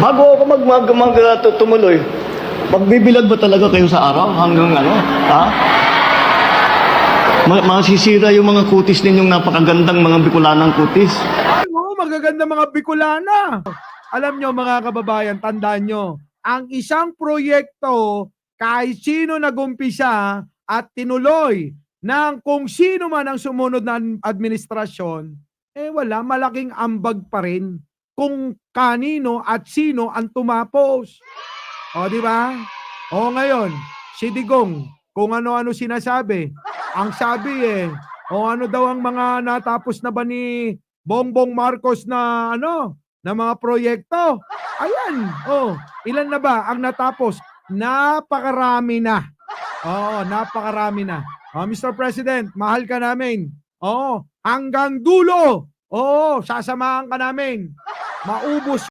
Bago ako tumuloy, magbibilag ba talaga kayo sa araw hanggang ano? Ha? Masisira yung mga kutis ninyong napakagandang mga Bicolanang kutis. Ay, oo, magaganda mga Bicolana. Alam nyo mga kababayan, tandaan nyo, ang isang proyekto, kahit sino nagumpisa at tinuloy ng kung sino man ang sumunod na administrasyon, wala, malaking ambag pa rin kung kanino at sino ang tumapos. O, di ba? O, ngayon, si Digong, kung ano-ano sinasabi. Ang sabi o ano daw ang mga natapos na ba ni Bongbong Marcos na na mga proyekto? Ayan, ilan na ba ang natapos? Napakarami na. Oo, napakarami na. Mr. President, mahal ka namin. Oo, hanggang dulo. Oo, sasamahan ka namin. Maubos